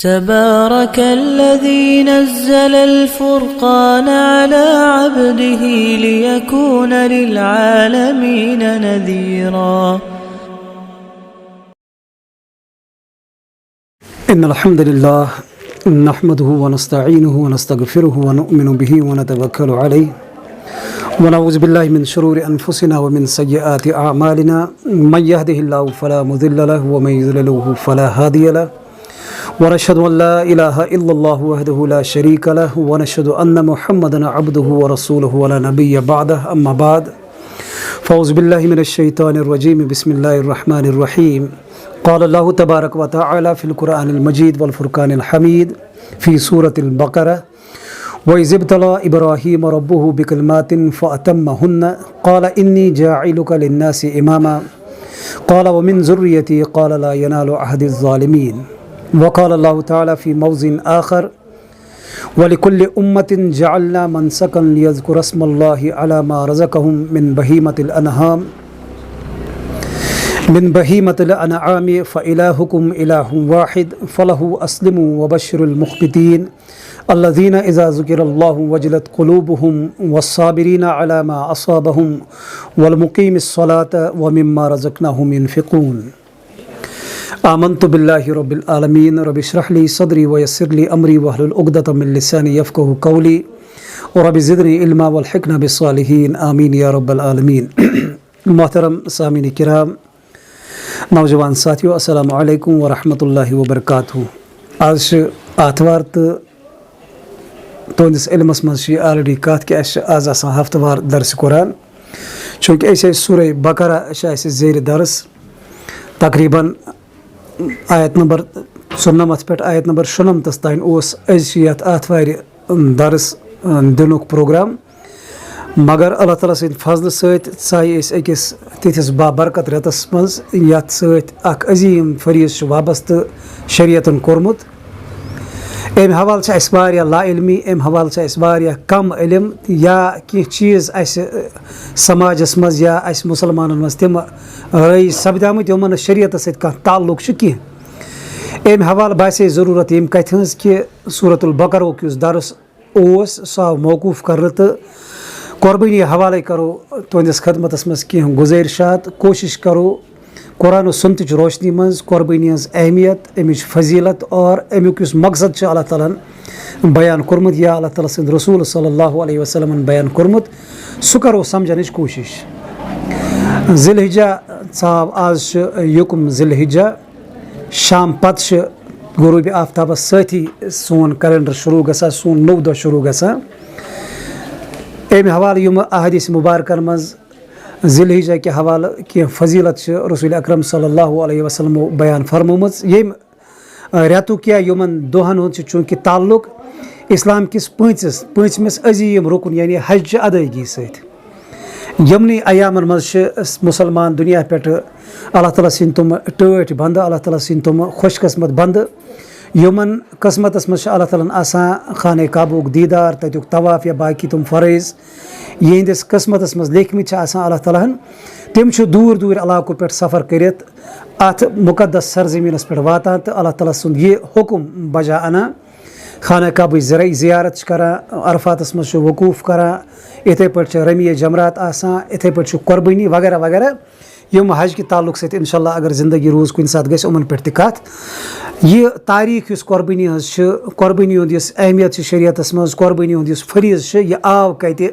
تبارك الذي نزل الفرقان على عبده ليكون للعالمين نذيرا. إن الحمد لله نحمده ونستعينه ونستغفره ونؤمن به ونتوكل عليه ونعوذ بالله من شرور أنفسنا ومن سيئات أعمالنا من يهده الله فلا مضل له ومن يضلل فلا هادي له ونشهد أن لا إله إلا الله وحده لا شريك له ونشهد أن محمدا عبده ورسوله ولا نبي بعده. أما بعد فأعوذ بالله من الشيطان الرجيم. بسم الله الرحمن الرحيم. قال الله تبارك وتعالى في القرآن المجيد والفرقان الحميد في سورة البقرة: وإذ ابتلى إبراهيم ربه بكلمات فأتمهن قال إني جاعلك للناس إماما قال ومن ذريتي قال لا ينال عهد الظالمين. وقال الله تعالى في موضع آخر: ولكل أمة جعلنا منسكا ليذكر اسم الله على ما رزقهم من بهيمة الأنعام فإلهكم إله واحد فله أسلموا وبشر المخبتين الذين إذا ذكر الله وجلت قلوبهم والصابرين على ما أصابهم والمقيم الصلاة ومما رزقناهم ينفقون. آمنت بالله رب العالمين رب اشرح لي صدري ويسر لي أمري واحلل عقدة من لساني يفقهوا قولي ورب زدني علما والحقنا بالصالحين آمين يا رب العالمين. محترم سامعین کرام، نوجوان ساتھیو، السلام علیکم ورحمۃ اللہ وبرکاتہ. آج آتوار تو تہندس علمس مز آلریڈی کت کہ آز آسان ہفتہ وار درس قرآن، چونکہ سورہ بقرہ زیر درس تقریباً آیت نمبر 94 پہ آیت نمبر 95 تین یت آتوار درس دنک پروگرام، مگر اللہ تعالیٰ سٕنٛدِ فضلہٕ سۭتۍ ژایہِ أسۍ أکِس تِتھِس بابرکت رٮ۪تس منٛز یتھ سۭتۍ اکھ عظیٖم فریٖض چھُ وابستہٕ شریعتن کوٚرمُت. امہِ حوالہٕ چھِ اَسہِ واریاہ لا علمی، امہِ حوالہٕ چھِ اَسہِ واریاہ کم علم، یا کینٛہہ چیٖز اَسہِ سماجس منٛز یا اَسہِ مُسلمانن منٛز تِم رٲیِج سپدیمٕتۍ یِمن نہٕ شریعتس سۭتۍ کانٛہہ تعلُق چھُ کینٛہہ. امہِ حوالہٕ باسے ضروٗرت ییٚمہِ کتھِ ہٕنٛز کہِ سورۃ البقرہُک یُس درس اوس سُہ آو موقوٗف کرنہٕ تہٕ قۄربٲنی حوالے کرو تُہنٛدِس خدمتس منٛز کینٛہہ گُزٲرِشات. کوٗشِش کرو قرآن و سُنتٕچ روشنی منٛز قۄربٲنی ہٕنٛز اہمیت، اَمِچ فضیلت اور اَمیُک یُس مقصد چھُ اللہ تعالیٰ ہن بیان کوٚرمُت یا اللہ تعالیٰ سٕنٛدِ رسوٗل صلی اللہ علیہ وسلمن بیان کوٚرمُت، سُہ کرو سمجھنٕچ کوٗشِش. ذی الحجہ ژاو، آز چھُ یُکُم ذی الحجہ، شام پتہٕ چھِ غروٗبِ آفتابس سۭتی سون کیلنڈر شروٗع گژھان، سون نوٚو دۄہ شروٗع گژھان. امہِ حوالہٕ یِم احادیث مُبارکن منٛز ذی الحجہ کہِ حوالہٕ کینٛہہ فضیلت چھِ رسول اکرم صلی اللہ علیہ وسلمو بیان فرمٲمٕژ. ییٚمہِ رٮ۪تُک یا یِمن دۄہن ہُنٛد چھُ چوٗنٛکہِ تعلُق اسلام کِس پٲنٛژمِس عظیٖم رُکُن یعنی حجچہِ ادٲیگی سۭتۍ. یِمنٕے ایامن منٛز چھِ مُسلمان دُنیا پٮ۪ٹھٕ اللہ تعالیٰ سٕنٛدۍ تِم ٹٲٹھۍ بنٛدٕ، اللہ تعالیٰ سٕنٛدۍ تِم خۄش قٕسمت بنٛدٕ یِمن قٕسمتس منٛز چھُ اللہ تعالیٰ ہن آسان خانہ کعبُک دیٖدار، تتیُک طواف یا باقٕے تِم فرٲیض یِہنٛدِس قٕسمتس منٛز لیکھمٕتۍ چھِ آسان اللہ تعالیٰ ہن. تِم چھِ دوٗر دوٗر علاقو پٮ۪ٹھ سفر کٔرِتھ اتھ مُقدس سرزمیٖنس پٮ۪ٹھ واتان تہٕ اللہ تعالیٰ سُنٛد یہِ حُکُم بجا انان. خانہ کعبٕچ زیارت چھِ کران، عرفاتس منٛز چھُ وقوٗف کران، یِتھے پٲٹھۍ چھِ رمیٖع جمرات آسان، یِتھے پٲٹھۍ چھُ قۄربٲنی وغیرہ وغیرہ. یِم حج کہِ تعلُق سۭتۍ انشاء اللہ اگر زندگی روٗز کُنہِ ساتہٕ گژھِ یِمن پٮ۪ٹھ تہِ کتھ. یہِ تاریٖخ یُس قۄربٲنی ہٕنٛز چھِ، قۄربٲنی ہُنٛد یُس اہمیت چھِ شریعتس منٛز، قۄربٲنی ہُنٛد یُس فریٖض چھُ، یہِ آو کتہِ،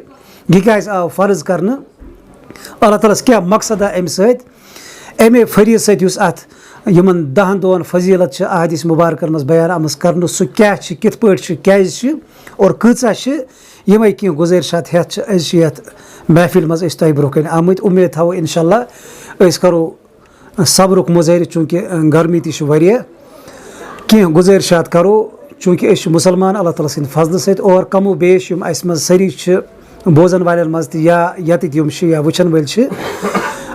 یہِ کیازِ آو فرض کرنہٕ، اللہ تعالیٰ ہس کیاہ مقصد آو امہِ سۭتۍ، امے فریٖض سۭتۍ یُس اتھ یِمن 10 دۄہن فضیلت چھِ احادیث مُبارکن منٛز بیان آمٕژ کرنہٕ، سُہ کیاہ چھِ، کِتھ پٲٹھۍ چھِ، کیازِ چھِ اور کۭژاہ چھِ. یِمے کینٛہہ گُزٲرِشات ہیٚتھ چھِ أسۍ یتھ محفِل منٛز أسۍ تۄہہِ برونٛہہ کنہِ آمٕتۍ. اُمید تھاوو انشاء اللہ أسۍ کرو صبرُک مُظٲہرٕ، چوٗنٛکہِ گرمی تہِ چھِ واریاہ. کینٛہہ گُزٲرِشات کرو چوٗنٛکہِ أسۍ چھِ مُسلمان اللہ تعالیٰ سٕنٛدِ فضلہٕ سۭتۍ، اور کم و بیش یِم اَسہِ منٛز سٲری چھِ بوزن والٮ۪ن منٛز تہِ یا ییٚتِکۍ یِم چھِ یا وٕچھن وٲلۍ چھِ،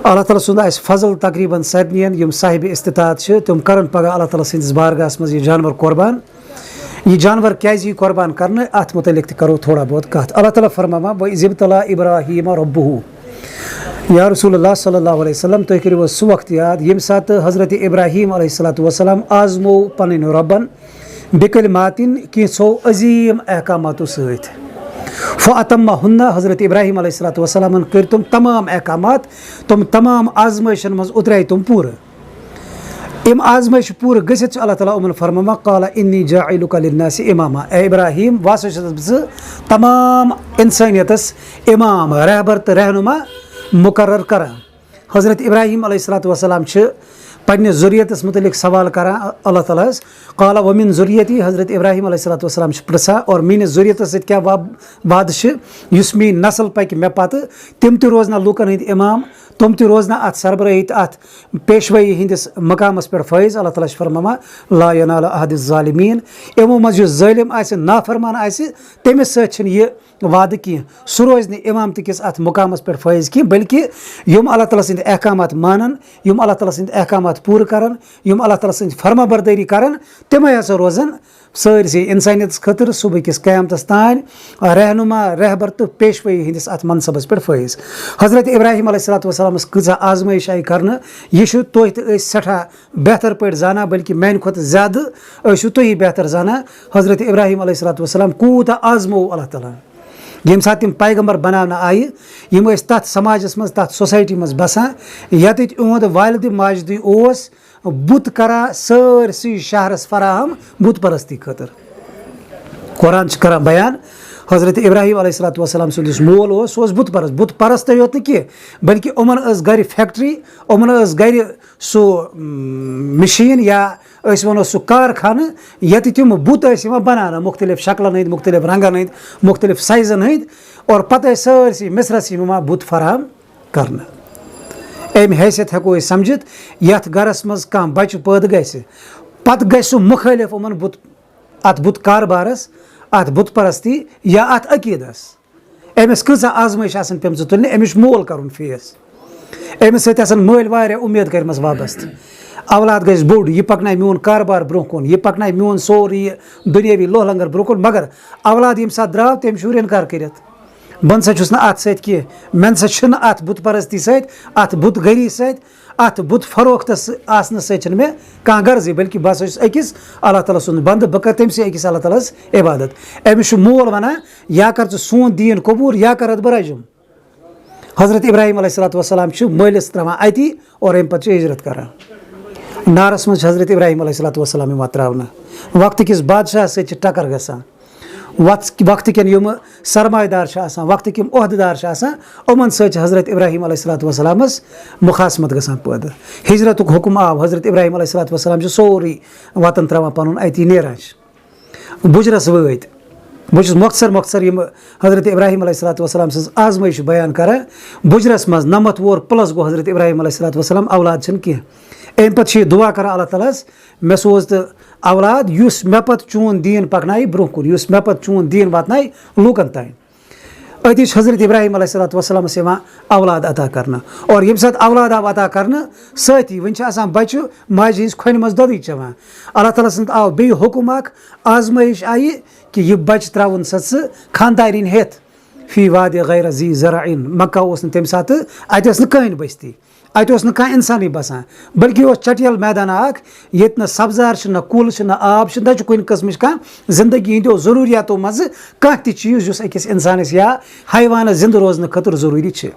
اللہ تعالیٰ سُنٛد آسہِ فضل تقریٖباً سارنٕیَن یِم صاحبِ استطاعت چھِ تِم کرن پگاہ اللہ تعالیٰ سٕنٛدِس بارگاہس منٛز یہِ جانور قۄربان. یہِ جانور کیازِ یی قۄربان کرنہٕ اتھ متعلق تہِ کرو تھوڑا بہت کتھ. اللہ تعالیٰ فرماوان: وَإِذِ ابْتَلَىٰ إِبْرَاهِيمَ رَبُّهُ. یا رسول اللہ صلی اللہ علیہ وسلم، تُہۍ کٔرِو حظ سُہ وقت یاد ییٚمہِ ساتہٕ حضرت ابراہیم علیہ الصلوۃ والسلام آزمو پنٕنۍ رۄبن بِکَلِمَاتٍ کینٛژھو عظیٖم احکاماتو سۭتۍ فَأَتَمَّهُنَّ حضرت ابراہیم علیہ الصلوۃ والسلامن کٔرۍ تِم تمام احکامات تِم تمام آزمٲیشن منٛز اُترٲے تِم پوٗرٕ یِم آزمٲیش پوٗرٕ گٔژھِتھ چھُ اللہ تعالیٰ یِمن فرماوان قال انی جاعلک للناس اماما اے ابراہیم واسطہٕ چھُس بہٕ تمام اِنسٲنیتس امام رہبر تہٕ رہنما مُقرر کران حضرت ابراہیم علیہ الصلوۃ والسلام چھِ پننِس ذُریتس متعلق سوال کران اللہ تعالیٰ ہس قال ومن ذُریتی حضرت ابراہیم علیہ الصلوۃ والسلام چھِ پرژھان اور میٲنِس ذُریتس سۭتۍ کیاہ وعدٕ چھِ یُس میٲنۍ نسل پکہِ مےٚ پتہٕ تِم تہِ روزنا لوٗکن ہٕنٛدۍ امام تِم تہِ روزنا اتھ سربرٲہی تہٕ اتھ پیشوٲیی ہٕنٛدِس مقامس پٮ۪ٹھ فٲیض اللہ تعالیٰ چھُ فرماوان لا ینال عہد الظالمیٖن یِمو منٛز یُس ظٲلِم آسہِ نافرمان آسہِ تٔمِس سۭتۍ چھِنہٕ یہِ وعدٕ کینٛہہ سُہ روزِ نہٕ امامتہٕ کِس اتھ مقامس پٮ۪ٹھ فٲیض کینٛہہ بلکہِ یِم اللہ تعالیٰ سٕنٛدۍ احکامات مانن یِم اللہ تعالیٰ سٕنٛدۍ احکامات پوٗرٕ کرن یِم اللہ تعالیٰ سٕنٛز فرما بردٲری کرن تِمے ہسا روزن سٲرسٕے اِنسٲنیتس خٲطرٕ صبح کِس قیامتس تانۍ رہنما رہبر تہٕ پیشوٲیی ہٕنٛدِس اتھ منصبس پٮ۪ٹھ فٲیض حضرت ابراہیم علیہ الصلوۃ والسلامس کۭژاہ آزمٲیش آیہِ کرنہٕ یہِ چھُ تُہۍ تہٕ أسۍ سٮ۪ٹھاہ بہتر پٲٹھۍ زانان بلکہِ میانہِ کھۄتہٕ زیادٕ ٲسِو تُہی بہتر زانان حضرت ابراہیم علیہ الصلوۃ والسلام کوٗتاہ آزموو اللہ تعالیٰ ییٚمہِ ساتہٕ تِم پیغمبر بناونہٕ آیہِ یِم ٲسۍ تتھ سماجس منٛز تتھ سوسایٹی منٛز بسان ییٚتٮ۪تھ یِہُنٛد والدِ ماجدٕے اوس بُت کران سٲرسٕے شہرس فراہم بُت پرستی خٲطرٕ قرآن چھُ کران بیان حضرت ابراہیم علیہ الصلوۃ والسلام سُنٛد یُس مول اوس سُہ اوس بُت پرستٕے یوت نہٕ کینٛہہ بلکہِ یِمن ٲس گرِ فیکٹری یِمن ٲس گرِ سُہ مِشیٖن یا أسۍ وَنو سُہ کارخانہٕ ییٚتہِ تِم بُت ٲسۍ یِوان بناونہٕ مُختٔلِف شکلن ہٕنٛدۍ مُختٔلِف رنٛگن ہٕنٛدۍ مُختٔلِف سایزن ہٕنٛدۍ اور پتہٕ ٲسۍ سٲرسٕے مصرس یِوان بُت فراہم کرنہٕ امہِ حیثیت ہٮ۪کو أسۍ سمجھِتھ یتھ گرس منٛز کانٛہہ بچہِ پٲدٕ گژھِ پتہٕ گژھِ سُہ مُخٲلِف یِمن اتھ بُت کاربارس اتھ بُت پرستی یا اتھ عقیٖدس أمِس کۭژاہ آزمٲیش آسان پیٚمژٕ تُلنہِ أمِس چھُ مول کرُن فیس أمِس سۭتۍ آسان مٲلۍ واریاہ اُمید کٔرمٕژ وابستہٕ اولاد گژھِ بوٚڑ یہِ پکنایہِ میون کاربار برونٛہہ کُن یہِ پکنایہِ میون سورُے یہِ دُنیٲوی لوہ لنگر برونٛہہ کُن مگر اولاد ییٚمہِ ساتہٕ درٛاو تٔمۍ چھُ اِنکار کٔرِتھ بہٕ نسا چھُس نہٕ اتھ سۭتۍ کینٛہہ مےٚ نسا چھُنہٕ اتھ بُت پرستی سۭتۍ اتھ بُت گری سۭتۍ اتھ بُت فروختس آسنہٕ سۭتۍ چھنہٕ مےٚ کانٛہہ غرضٕے بلکہِ بہٕ ہسا چھُس أکِس اللہ تعالیٰ سُنٛد بنٛدٕ بہٕ کرٕ تٔمسٕے أکِس اللہ تعالیٰ ہس عبادت أمِس چھُ مول ونان یا کر ژٕ سون دیٖن قبوٗل یا کرتھ بہٕ رجم حضرت ابراہیم علیہ الصلوۃ والسلام چھُ مٲلِس تراوان اتی اور امہِ پتہٕ چھُ ہجرت کران نارس منٛز چھُ حضرت ابراہیم علیہ الصلوۃ والسلام یِوان تراونہٕ وقتہٕ کِس بادشاہس سۭتۍ چھِ ٹکر گژھان وقتہٕ کٮ۪ن یِم سرمایہ دار چھِ آسان وقتٕکۍ یِم عہدٕ دار چھِ آسان یِمن سۭتۍ چھِ حضرت ابراہیم علیہ الصلوۃ والسلامس مُخاسمت گژھان پٲدٕ ہجرتُک حُکم آو حضرت ابراہیم علیہ الصلوۃ والسلام چھُ سورُے وطن تراوان پنُن اتی نیران چھِ بُجرس وٲتۍ بہٕ چھُس مۄختصر یِم حضرت ابراہیم علیہ الصلوۃ والسلام سٕنٛز آزمٲیش بیان کران بُجرس منٛز 90 وُہر پلس گوٚو حضرت ابراہیم علیہ الصلوۃ والسلام اولاد چھنہٕ کینٛہہ امہِ پتہٕ چھِ یہِ دُعا کران اللہ تعالیٰ ہس مےٚ سوز تہٕ اولاد یُس مےٚ پتہٕ چون دیٖن پکنایہِ برونٛہہ کُن یُس مےٚ پتہٕ چون دیٖن واتنایہِ لوٗکن تانۍ أتی چھُ حضرت ابراہیم علیہ الصلوۃ والسلامس یِوان اولاد عطا کرنہٕ اور ییٚمہِ ساتہٕ اولاد آو عطا کرنہٕ سۭتی وۄنۍ چھِ آسان بچہِ ماجہِ ہٕنٛز کھۄنہِ منٛز دۄدٕے چٮ۪وان اللہ تعالیٰ سُنٛد آو بیٚیہِ حُکم اکھ آزمٲیش آیہِ کہِ یہِ بچہِ تراوُن سا ژٕ خاندارِنۍ ہٮ۪تھ فی وادِ غیر ذی زرعین مکہ اوس نہٕ تمہِ ساتہٕ اتہِ ٲس نہٕ کٕہٕنۍ بستی اتہِ اوس نہٕ کانٛہہ اِنسانٕے بسان بلکہِ اوس چٹیل میدانا اکھ ییٚتہِ نہٕ سبزار چھِ نہ کُل چھِ نہ آب چھِ نہ چھُ کُنہِ قٕسمٕچ کانٛہہ زندگی ہٕنٛدیو ضروٗریاتو منٛزٕ کانٛہہ تہِ چیٖز یُس أکِس اِنسانس یا حیوانس زنٛدٕ روزنہٕ خٲطرٕ ضروٗری چھِ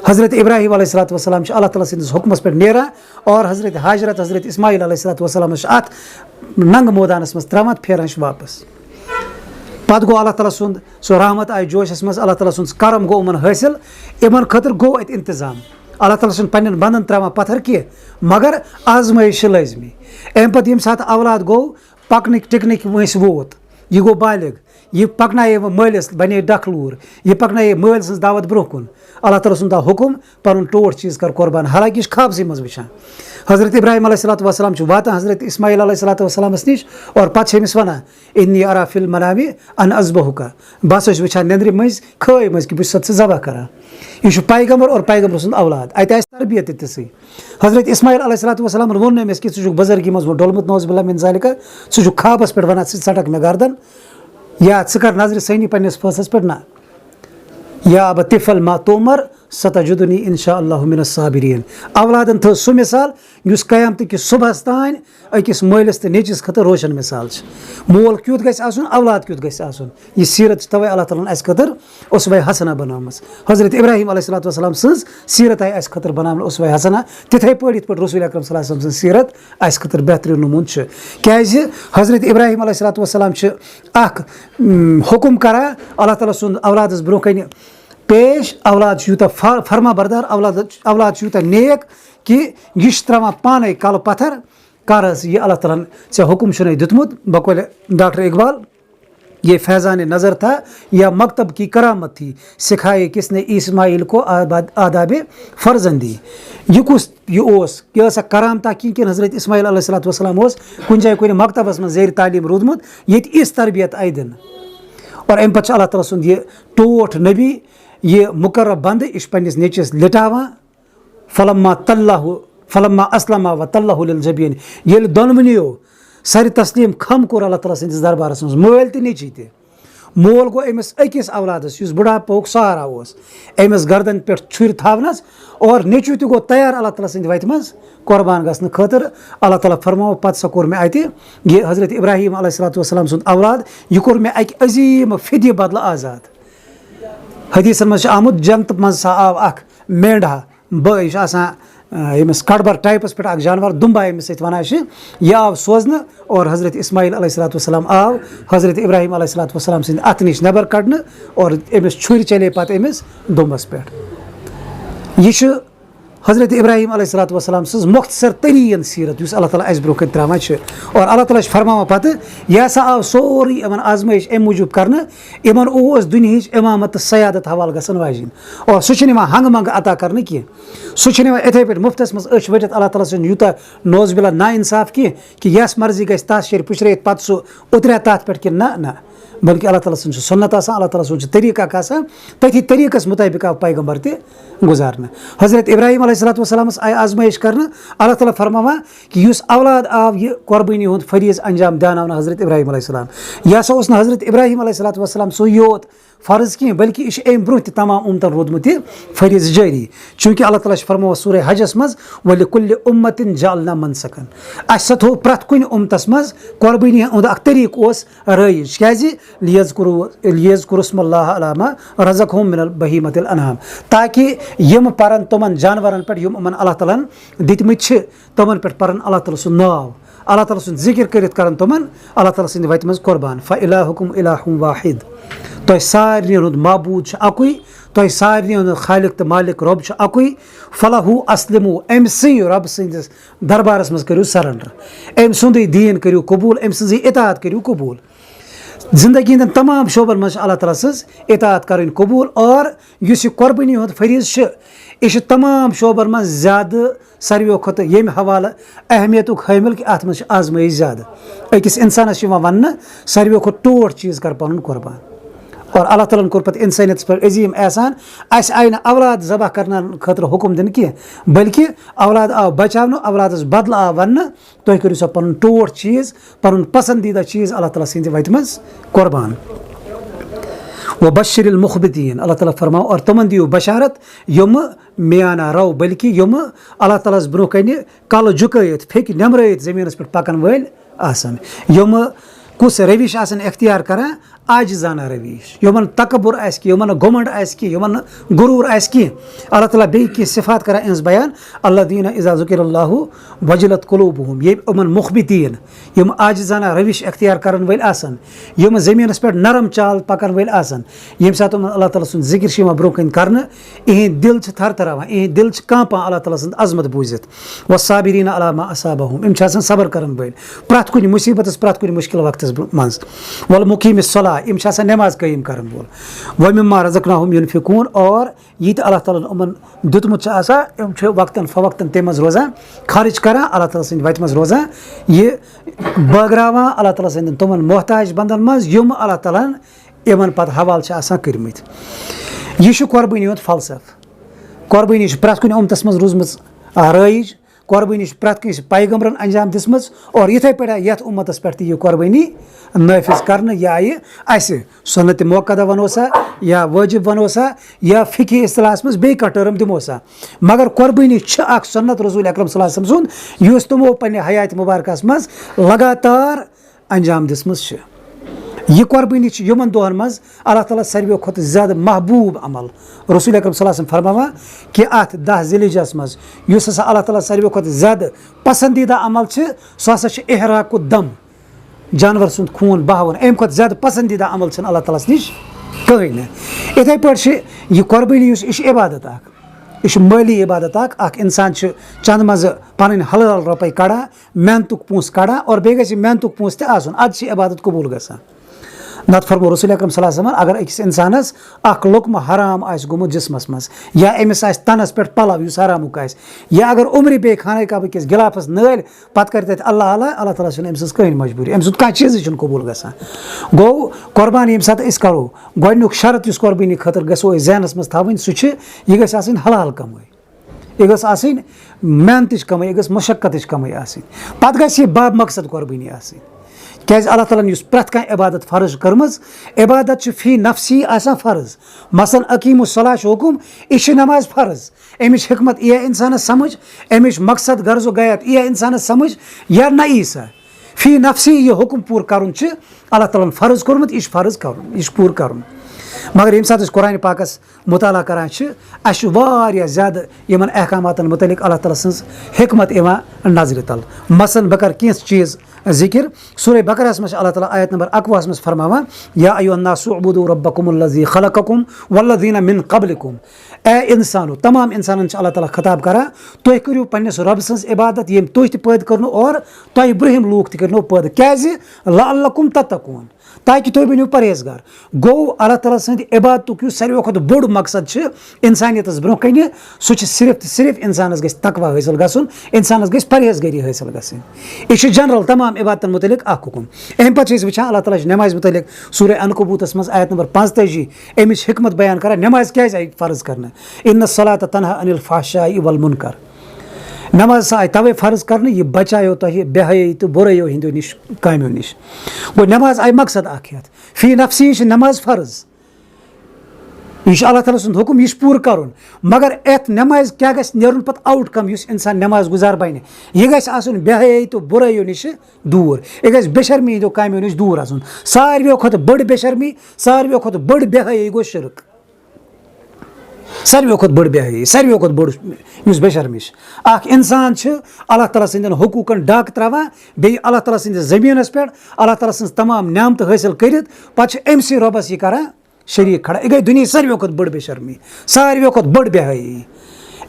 حضرت ابراہیم علیہ الصلوۃ والسلام چھِ اللہ تعالیٰ سٕنٛدِس حُکمس پٮ۪ٹھ نیران اور حضرت حاجرت حضرت اسماعیل علیہ الصلوۃ والسلامس چھِ اتھ ننٛگہٕ مٲدانس منٛز تراوان پھیران چھِ واپس پتہٕ گوٚو اللہ تعالیٰ سُنٛد سُہ رحمت آیہِ جوشس منٛز اللہ تعالیٰ سُنٛد کرم گوٚو یِمن حٲصِل یِمن خٲطرٕ گوٚو اتہِ انتظام اللہ تعالیٰ چھُنہٕ پننٮ۪ن بنٛدن تراوان پتھر کینٛہہ مگر آزمٲیش چھِ لٲزمی امہِ پتہٕ ییٚمہِ ساتہٕ اولاد گوٚو پکنٕکۍ ٹِکنٕکۍ وٲنٛسہِ ووت یہِ گوٚو بالغ یہِ پکنایے وۄنۍ مٲلِس بنے ڈکھلوٗر یہِ پکنایے مٲلۍ سٕنٛز دعوت برونٛہہ کُن اللہ تعالیٰ سُنٛد آو حُکم پنُن ٹوٹھ چیٖز کر قۄربان حالانکہِ یہِ چھُ خوابسٕے منٛز وٕچھان حضرت ابراہیم علیہ الصلوۃ والسلام چھُ واتان حضرت اسماعیل علیہ الصلوۃ والسلامس نِش اور پتہٕ چھِ أمِس ونان انی ارا فی المنامی ان اذبحک بہٕ ہسا چھُس وٕچھان نیٚنٛدرِ مٔنٛزۍ خٲہۍ منٛز کہِ بہٕ چھُس ژٕ ذبح کران یہِ چھُ پیغمبر اور پیغمبر سُنٛد اولاد اتہِ آسہِ تربیت تہِ تِژھٕے حضرت اسماعیل علیہ الصلوۃ والسلامن ووٚن نہٕ أمِس کہِ ژٕ چھُکھ بُزرگی منٛز وۄنۍ ڈوٚلمُت نوز باللہ من ذالِکہ ژٕ چھُکھ خوابس پٮ۪ٹھ ونان ژٕ ژٹکھ مےٚ گردن یا ژٕ کر نظرِ ثٲنی پننِس فٲصلس پٮ۪ٹھ نہ یا بہٕ تِفل ما تومر ستجدنی انشاء اللہ من الصابرین. اولادن تھٲو سُہ مثال یُس قیامتہٕ کِس صُبحس تانۍ أکِس مٲلِس تہٕ نیٚچوِس خٲطرٕ روشن مثال چھِ. مول کیُتھ گژھِ آسُن اولاد کیُتھ گژھِ آسُن. یہِ سیٖرت چھِ تَوَے اللہ تعالیٰ ہن اَسہِ خٲطرٕ اُسوَے حسنہ بنٲومٕژ. حضرت ابراہیم علیہ الصلوۃ والسلام سٕنٛز سیٖرت آیہِ اَسہِ خٲطرٕ بناونہٕ اُسوَے حسنہ. تِتھَے پٲٹھۍ یِتھ پٲٹھۍ رسول اکرم صلی اللہ علیہ وسلم سٕنٛز سیٖرت اَسہِ خٲطرٕ بہتریٖن نموٗنہٕ چھِ. کیٛازِ حضرت ابراہیم علیہ الصلوۃ والسلام چھِ اکھ حُکُم کران اللہ تعالیٰ سُنٛد اولادس برونٛہہ کنہِ پیش. اولاد چھُ یوٗتاہ فرما بردار, اولاد چھُ یوٗتاہ نیک کہِ یہِ چھُ تراوان پانے کلہٕ پتھر کر حظ یہِ اللہ تعالیٰ ہن ژےٚ حُکُم چھُنَے دیُتمُت. بقولِ ڈاکٹر اقبال یہ فیضان نظر تھا یا مکتب کی کرامت تھی, سکھائے کس نے اسماعیل کو آداب فرزندی. یہ کُس یہِ اوس, یہِ ٲسا کرامتا کِنہٕ حضرت اسماعیل علیہ الصلوۃ والسلام اوس کُنہِ جایہِ کُنہِ مکتبس منٛز زیر تعلیٖم روٗدمُت ییٚتہِ یِژھ تربیت آیہِ دِنہٕ. اور اَمہِ پتہٕ چھُ اللہ تعالیٰ سُنٛد یہِ ٹوٹھ نبی یہِ مقرر بنٛدٕ یہِ چھُ پننِس نیٚچوِس لِٹاوان. فلما اسلما و تلہ للجبین, ییٚلہِ دۄنوٕنیو سرِ تسلیٖم کھم کوٚر اللہ تعالیٰ سٕنٛدِس دربارس منٛز, مٲلۍ تہِ نیٚچی تہِ. مول گوٚو أمِس أکِس اولادس یُس بُڈاپہُک سہارا اوس أمِس گردن پٮ۪ٹھ چھُرِ تھاونس, اور نیٚچوٗ تہِ گوٚو تیار اللہ تعالیٰ سٕنٛدِ وتہِ منٛز قۄربان گژھنہٕ خٲطرٕ. اللہ تعالیٰ فرماو پتہٕ سا کوٚر مےٚ اَتہِ یہِ حضرت ابراہیم علیہ الصلوۃ والسلام سُنٛد اولاد, یہِ کوٚر مےٚ اَکہِ عظیٖم فدیہِ بدلہٕ آزاد. حدیثن منٛز چھُ آمُت جنتہٕ منٛز سا آو اکھ مینڈا, یہِ چھُ آسان ییٚمِس کڑبر ٹایپس پٮ۪ٹھ اکھ جانور, دُمبا ییٚمِس سۭتۍ وَنان چھِ, یہِ آو سوزنہٕ اور حضرت اسماعیل علیہ الصلوۃ والسلام آو حضرت ابراہیم علیہ الصلوۃ والسلام سٕنٛدِ اَتھٕ نِش نٮ۪بر کڑنہٕ, اور أمِس چھُرِ چلے پتہٕ أمِس دُمبس پٮ۪ٹھ. یہِ چھُ حضرت ابراہیم علیہ الصلوۃ والسلام سٕنٛز مۄختصر تریٖن سیٖرت یُس اللہ تعالیٰ اَسہِ برونٛہہ کَنہِ ترٛاوان چھِ. اور اللہ تعالیٰ چھُ فرماوان پتہٕ یہِ ہسا آو سورُے یِمن آزمٲیش اَمہِ موٗجوٗب کرنہٕ یِمن اوس دُنہِچ اِمامت تہٕ سیادت حوالہٕ گژھن واجِنۍ, اور سُہ چھُنہٕ یِوان ہنٛگہٕ منٛگہٕ عطا کرنہٕ کینٛہہ. سُہ چھُنہٕ یِوان یِتھٕے پٲٹھۍ مُفتس منٛز أچھ ؤٹِتھ اللہ تعالیٰ سُنٛد یوٗتاہ نوز بِلا نا اِنصاف کینٛہہ کہِ یۄس مرضی گژھِ تس شیرِ پُشرٲیِتھ پتہٕ سُہ اُتریا تتھ پٮ۪ٹھ کِنہٕ نہ, بلکہِ اللہ تعالیٰ سُنٛد چھُ سُنت آسان, اللہ تعالیٰ سُنٛد چھُ طریٖقہٕ اکھ آسان, تٔتھی طریٖقس مُطٲبِق آو پیغمبر تہِ گُزارنہٕ. حضرت ابراہیم علیہ الصلوۃ والسلامس آیہِ آزمٲیش کرنہٕ, اللہ تعالیٰ فرماوان کہِ یُس اولاد آو یہِ قۄربٲنی ہُنٛد فریٖض انجام دیاناونہٕ حضرت ابراہیم علیہ السلام, یہِ ہسا اوس نہٕ حضرت ابراہیم علیہ الصلوۃ والسلام سُے یوت فرض کینٛہہ بلکہِ یہِ چھُ اَمہِ برونٛہہ تہِ تمام اُمتن روٗدمُت یہِ فریٖض جٲری. چوٗنٛکہِ اللہ تعالیٰ چھُ فرماوان سورہ حجس منٛز وَلِکُلِّ اُمَّتٍ جَعَلْنَا مَنسَکًا, اَسہِ سا تھوٚو پرٛٮ۪تھ کُنہِ اُمتس منٛز قۄربٲنی ہُنٛد اکھ طریٖقہٕ اوس رٲیِج. کیٛازِ لیذکُرُوا اسمَ اللہِ علیٰ مَا رَزَقَہُم مِنَ البہیٖمَةِ الْأَنعام, تاکہِ یِم پرن تِمن جانورن پٮ۪ٹھ یِم یِمن اللہ تعالیٰ ہن دِتمٕتۍ چھِ تِمن پٮ۪ٹھ پرن اللہ تعالیٰ سُنٛد ناو, اللہ تعالیٰ سُنٛد ذِکر کٔرِتھ کرن تِمن اللہ تعالیٰ سٕنٛدِ وتہِ منٛز قۄربان. فإلٰہُکُم إِلٰہٌ واحِد, تۄہہِ سارنٕے ہُنٛد معبوٗد چھُ اکُے, تۄہہِ سارنٕے ہُنٛد خالق تہٕ مالک رۄب چھُ اکُے. فلہوٗ اسلِموٗ, أمۍ سٕے رۄبہٕ سٕنٛدِس دربارس منٛز کٔرِو سرنڈر, أمۍ سُنٛدُے دیٖن کٔرِو قبوٗل, أمۍ سٕنٛزٕے اطاعت کٔرِو قبوٗل. زندگی ہٕنٛدٮ۪ن تمام شوبن منٛز چھِ اللہ تعالیٰ سٕنٛز اطاعت کرٕنۍ قبوٗل. اور یُس یہِ قۄربٲنی ہُنٛد فریٖض چھُ یہِ چھُ تمام شوبن منٛز زیادٕ ساروِیو کھۄتہٕ ییٚمہِ حوالہٕ اہمیتُک حٲمِل کہِ اَتھ منٛز چھِ آزمٲیش زیادٕ. أکِس اِنسانس چھُ یِوان وننہٕ ساروِیو کھۄتہٕ ٹوٹھ چیٖز کر پنُن قۄربان. اور اللہ تعالیٰ ہن کوٚر پتہٕ اِنسٲنیتس پٮ۪ٹھ عظیٖم احسان, اَسہِ آیہِ نہٕ اولاد ذبح کرنہٕ خٲطرٕ حُکُم دِنہٕ کینٛہہ بلکہِ اولاد آو بچاونہٕ, اولادس بدلہٕ آو وننہٕ تُہۍ کٔرِو سا پنُن ٹوٹھ چیٖز, پنُن پسنٛدیٖدہ چیٖز اللہ تعالیٰ سٕنٛدِ وتہِ منٛز قۄربان. وبشر المخبتین, اللہ تعالیٰ فرماو اور تِمن دِیِو بشارت یِمہٕ میانہ رو, بلکہِ یِمہٕ اللہ تعالیٰ ہس برونٛہہ کنہِ کلہٕ جُکٲیِتھ پھیٚکہِ نٮ۪مرٲیِتھ زٔمیٖنس پٮ۪ٹھ پکن وٲلۍ آسن, یِمہٕ کُس روش آسن اختیار کران, عاجزانہ روش, یِمن تکبُر آسہِ کینٛہہ, یِمن نہٕ گُمنڈ آسہِ کینٛہہ, یِمن نہٕ غروٗر آسہِ کینٛہہ. اللہ تعالیٰ بیٚیہِ کینٛہہ صفات کران اِہٕنٛز بیان, الذیٖنَ اِذا ذُکِرَ اللہُ وجلت قُلوٗبُہُم, یِمن مُخبِتیٖن, یِم عاجزانہ روش اختیار کرن وٲلۍ آسن, یِم زٔمیٖنس پٮ۪ٹھ نرم چال پکن وٲلۍ آسن, ییٚمہِ ساتہٕ یِمن اللہ تعالیٰ سُنٛد ذِکر چھُ یِوان برونٛہہ کَنہِ کرنہٕ یِہِنٛدۍ دِل چھِ تھرتھراوان, یِہِنٛدۍ دِل چھِ کانپان اللہ تعالیٰ سٕنٛز عظمت بوٗزِتھ. وَالصابِریٖنَ عَلَىٰ مَا أَصَابَهُم, یِم چھِ آسان صبر کرن وٲلۍ پرٛٮ۪تھ کُنہِ مُصیٖبتس پرٛٮ۪تھ کُنہِ مُشکِل وقتس منٛز. وَالمُقیٖمِ الصَّلَاةِ, یِم چھِ آسان نٮ۪ماز قٲیِم کرن وول. وَمِمَّا رَزَقْنَاهُم يُنفِقوٗن, اور یہِ تہِ اللہ تعالیٰ ہن یِمن دیُتمُت چھُ آسان یِم چھِ وقتن فوقتن تَمہِ منٛز روزان خرٕچ کران, اللہ تعالیٰ سٕنٛدِ وتہِ منٛز روزان, یہِ بٲگراوان اللہ تعالیٰ سٕنٛدٮ۪ن تِمن محتاج بنٛدن منٛز یِم اللہ تعالیٰ ہن یِمن پتہٕ حوالہٕ چھِ آسان کٔرمٕتۍ. یہِ چھُ قۄربٲنی ہُنٛد فلسفہٕ. قۄربٲنی چھِ پرٛٮ۪تھ کُنہِ اُمتس منٛز روٗزمٕژ رٲیِج, قۄربٲنی چھِ پرٛٮ۪تھ کٲنٛسہِ پیغمبرن انجام دِژمٕژ اور یِتھَے پٲٹھۍ آیہِ یَتھ اُمتَس پٮ۪ٹھ تہِ یہِ قۄربٲنی نٲفِظ کرنہٕ یہِ آیہِ اَسہِ سُنت موقدہ وَنو سا یا وٲجِب وَنو سا یا فِقہی اصطلاحس منٛز بیٚیہِ کانٛہہ ٹٔرٕم دِمو سا مگر قۄربٲنی چھِ اکھ سُنت رسوٗل اکرم صلی اللہ علیہ وسلم سُنٛد یُس تِمو پننہِ حیاتِ مُبارکَس منٛز لگاتار انجام دِژمٕژ چھِ یہِ قۄربٲنی چھِ یِمن دۄہن منٛز اللہ تعالیٰ ساروِیو کھۄتہٕ زیادٕ محبوٗب عمل رسوٗل اکرم صلی اللہ علیہ وسلم فرماوان کہِ اَتھ 10 ذی الحجس منٛز یُس ہسا اللہ تعالیٰ ساروِیو کھۄتہٕ زیادٕ پسنٛدیٖدہ عمل چھِ سُہ ہسا چھِ احراقُ دم جانور سُنٛد خوٗن بہاوُن اَمہِ کھۄتہٕ زیادٕ پسنٛدیٖدہ عمل چھِنہٕ اللہ تعالیٰ ہس نِش کٕہٕنۍ نہٕ یِتھَے پٲٹھۍ چھِ یہِ قۄربٲنی یُس یہِ چھِ عبادت اکھ یہِ چھِ مٲلی عبادت اکھ اِنسان چھُ چنٛدٕ منٛزٕ پنٕنۍ حلال رۄپے کڑان محنتُک پونٛسہٕ کڑان اور بیٚیہِ گژھِ یہِ محنتُک پونٛسہٕ تہِ آسُن اَدٕ چھِ عبادت قبوٗل گژھان نتہٕ فرمو رسول اکرم صلی اللہ علیہ وسلم اگر أکِس اِنسانس اکھ لُقمہٕ حرام آسہِ گوٚمُت جسمس منٛز یا أمِس آسہِ تنس پٮ۪ٹھ پلو یُس حرامُک آسہِ یا اگر عمرِ بیٚیہِ خانہ کعبہٕ کِس گِلافس نٲلۍ پتہٕ کرِ تتہِ اللہ اللہ تعالیٰ چھُنہٕ أمۍ سٕنٛز کٕہٕنۍ مجبوٗری أمۍ سُنٛد کانٛہہ چیٖزٕے چھُنہٕ قبوٗل گژھان گوٚو قۄربان ییٚمہِ ساتہٕ أسۍ کرو گۄڈٕنیُک شرط یُس قۄربٲنی خٲطرٕ گژھو أسۍ ذہنس منٛز تھاوٕنۍ سُہ چھِ یہِ گژھِ آسٕنۍ حلال کمٲے یہِ گٔژھ آسٕنۍ محنتٕچ کمٲے یہِ گٔژھ مشقتٕچ کمٲے آسٕنۍ پتہٕ گژھِ یہِ باب مقصد قۄربٲنی آسٕنۍ کیازِ اللہ تعالیٰ ہن یُس پرٛٮ۪تھ کانٛہہ عبادت فرض چھِ کٔرمٕژ عبادت چھِ فی نفسی آسان فرض مثلاً عقیٖمُ الصلاح چھُ حُکُم یہِ چھِ نٮ۪ماز فرض اَمِچ حکمت یی اِنسانس سمجھ اَمِچ مقصد غرض و غایت یی اِنسانس سمجھ یا نہ یی سا فی نفسی یہِ حُکم پوٗرٕ کرُن چھُ اللہ تعالیٰ ہن فرض کوٚرمُت یہِ چھُ فرض کرُن یہِ چھُ پوٗرٕ کرُن مگر ییٚمہِ ساتہٕ أسۍ قرآنِ پاکس مُطالعہ کران چھِ اَسہِ چھُ واریاہ زیادٕ یِمن احکاماتن مُتعلق اللہ تعالیٰ سٕنٛز حکمت یِوان نظرِ تل مثلاً بہٕ کرٕ کینٛژھ چیٖز ذِکر سورہ بقرہس منٛز چھِ اللہ تعالیٰ آیت نمبر 21 منٛز فرماوان یا ایُّہا الناس اعبدوا ربکم الذی خلقکم والذین من قبلکم اے انسانو تمام انسانن چھِ اللہ تعالیٰ خطاب کران تُہۍ کٔرِو پننِس رۄبہٕ سٕنٛز عبادت ییٚمۍ تُہۍ تہِ پٲدٕ کٔرنو اور تۄہہِ برٛونٛہِم لوٗکھ تہِ کٔرنو پٲدٕ کیازِ لعلکم تتقوٗن تاکہِ تُہۍ بٔنِو پرہیزگار گوٚو اللہ تعالیٰ سٕنٛدِ عبادتُک یُس ساروٕے کھۄتہٕ بوٚڑ مقصد چھُ انسانیتس برونٛہہ کنہِ سُہ چھُ صرف تہٕ صرف انسانس گژھِ تقوا حٲصِل گژھُن انسانس گژھِ پرہیزگٲری حٲصِل گژھٕنۍ یہِ چھُ جنرل تمام عبادتن مُتعلق اکھ حُکم امہِ پتہٕ چھِ أسۍ وٕچھان اللہ تعالیٰ چھِ نٮ۪مازِ مُتعلق سورہ انکبوٗتس منٛز آیت نمبر 45 اَمِچ حکمت بیان کران نٮ۪ماز کیازِ آیہِ فرض کرنہٕ اِنَ الصَّلَاةَ تَنْہَا عَنِ الْفَحْشَاءِ وَالْمُنکَر نٮ۪ماز ہسا آیہِ تَوَے فرض کرنہٕ یہِ بچایو تۄہہِ بے حیٲیی تہٕ بُرٲیو ہِنٛدیو نِش کامیو نِش گوٚو نٮ۪ماز آیہِ مقصد اکھ ہٮ۪تھ فی نفسی چھِ نٮ۪ماز فرض یہِ چھُ اللہ تعالیٰ سُنٛد حُکم یہِ چھُ پوٗرٕ کرُن مگر یتھ نٮ۪مازِ کیاہ گژھِ نیرُن پتہٕ آوُٹ کم یُس انسان نٮ۪ماز گُزار بنہِ یہِ گژھِ آسُن بے حیٲیی تہٕ بُرٲیو نِشہِ دوٗر یہِ گژھِ بے شرمی ہِنٛدیو کامیو نِش دوٗر آسُن ساروِیو کھۄتہٕ بٔڑ بے شرمی ساروِیو کھۄتہٕ بٔڑ بے حیٲیی گوٚو شرک ساروِیو کھۄتہٕ بٔڑ بے حیٲیی ساروِیو کھۄتہٕ بٔڑ یُس بے شرمی چھِ اکھ انسان چھُ اللہ تعالیٰ سٕنٛدٮ۪ن حقوٗقن ڈاکہٕ تراوان بیٚیہِ اللہ تعالیٰ سٕنٛدِس زٔمیٖنس پٮ۪ٹھ اللہ تعالیٰ سٕنٛز تمام نعمتہٕ حٲصِل کٔرِتھ پتہٕ چھُ أمسٕے رۄبس یہِ کران شریٖک کھڑا یہِ گٔے دُنہِچ ساروِیو کھۄتہٕ بٔڑ بے شرمی ساروِیو کھۄتہٕ بٔڑ بے حیٲیی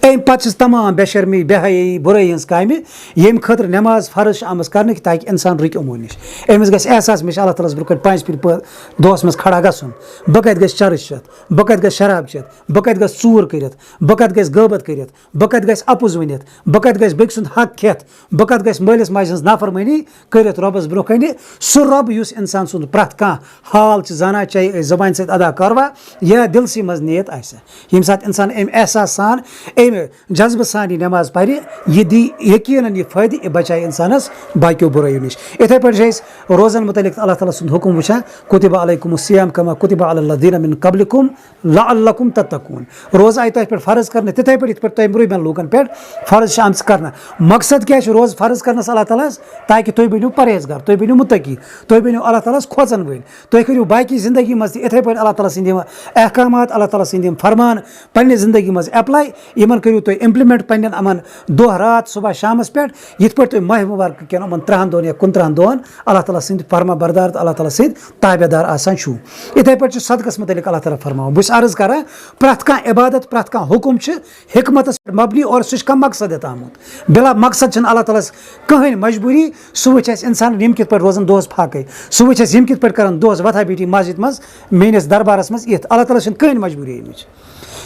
اَمہِ پتہٕ چھِس تمام بے شرمی بے حیٲیی بُرٲیی ہِنٛز کامہِ ییٚمہِ خٲطرٕ نٮ۪ماز فرض چھِ آمٕژ کرنہٕ تاکہِ اِنسان رُکہِ یِمو نِش أمِس گژھِ احساس مےٚ چھِ اللہ تعالیٰ ہس برونٛہہ کَنہِ 5 پھِرِ دۄہس منٛز کھڑا گژھُن بہٕ کتہِ گژھِ چرٕس چٮ۪تھ بہٕ کتہِ گژھِ شراب چٮ۪تھ بہٕ کتہِ گژھِ ژوٗر کٔرِتھ بہٕ کتہِ گژھِ غٲبت کٔرِتھ بہٕ کتہِ گژھِ اَپُز ؤنِتھ بہٕ کتہِ گژھِ بیٚکہِ سُنٛد حق کھٮ۪تھ بہٕ کتہِ گژھِ مٲلِس ماجہِ ہٕنٛز نافرمٲنی کٔرِتھ رۄبس برونٛہہ کَنہِ سُہ رۄب یُس انسان سُنٛد پرٛٮ۪تھ کانٛہہ حال چھِ زانان چاہے أسۍ زبانہِ سۭتۍ ادا کروا یا دِلسٕے منٛز نِیت آسہِ ییٚمہِ ساتہٕ انسان امہِ احساس سان امہِ جذبہٕ سان یہِ نٮ۪ماز پرِ یہِ دی یقیٖنن یہِ فٲیدٕ یہِ بچایہِ انسانس باقیو بُرٲیو نِش یِتھٕے پٲٹھۍ چھِ أسۍ روزن مُتعلق اللہ تعالیٰ سُنٛد حُکم وٕچھان کُتِبَ علیکُم الصِیام کما کُتِبَ علی الذیٖنَ مِن قبلکُم لعلکُم تتقوٗن روزٕ آیہِ تۄہہِ پٮ۪ٹھ فرض کرنہٕ تِتھٕے پٲٹھۍ یِتھ پٲٹھۍ تۄہہِ برونٛہمٮ۪ن لوٗکن پٮ۪ٹھ فرض چھِ آمژٕ کرنہٕ مقصد کیاہ چھُ روزٕ فرض کرنس اللہ تعالیٰ ہس تاکہِ تُہۍ بٔنِو پرہیزگار تُہۍ بٔنِو مُتقی تُہۍ بٔنِو اللہ تعالیٰ ہس کھوژن وٲلۍ تُہۍ کٔرِو باقٕے زندگی منٛز تہِ یِتھٕے پٲٹھۍ اللہ تعالیٰ سٕنٛدۍ یِم احکامات اللہ تعالیٰ سٕنٛدۍ یِم فرمان پننہِ زندگی منٛز ایپلاے یِمن کٔرِو تُہۍ اِمپلمنٹ پننٮ۪ن یِمن دۄہ رات صبح شامس پٮ۪ٹھ یِتھ پٲٹھۍ تُہۍ ماہِ مُبارکہٕ کٮ۪ن یِمن 30 دۄہن یا 29 دۄہن اللہ تعالیٰ سٕنٛدۍ فرما بردار تہٕ اللہ تعالیٰ سٕنٛدۍ تابع دار آسان چھُو یِتھٕے پٲٹھۍ چھُ صدقس مُتعلق اللہ تعالیٰ فرماوان بہٕ چھُس عرض کران پرٛٮ۪تھ کانٛہہ عبادت پرٛٮ۪تھ کانٛہہ حُکم چھُ حکمتس پٮ۪ٹھ مبنی اور سُہ چھُ کانٛہہ مقصد یتھ آمُت بِلا مقصد چھنہٕ اللہ تعالیٰ ہس کٕہٕنۍ مجبوٗری سُہ وٕچھ اَسہِ انسان یِم کِتھ پٲٹھۍ روزان دۄہس فاقے سُہ وٕچھ اَسہِ یِم کِتھ پٲٹھۍ کران دۄہس وتھا بیٖٹھی مسجد منٛز میٲنِس دربارس منٛز یِتھ اللہ تعالیٰ چھنہٕ کٕہٕنۍ مجبوٗری أمِچ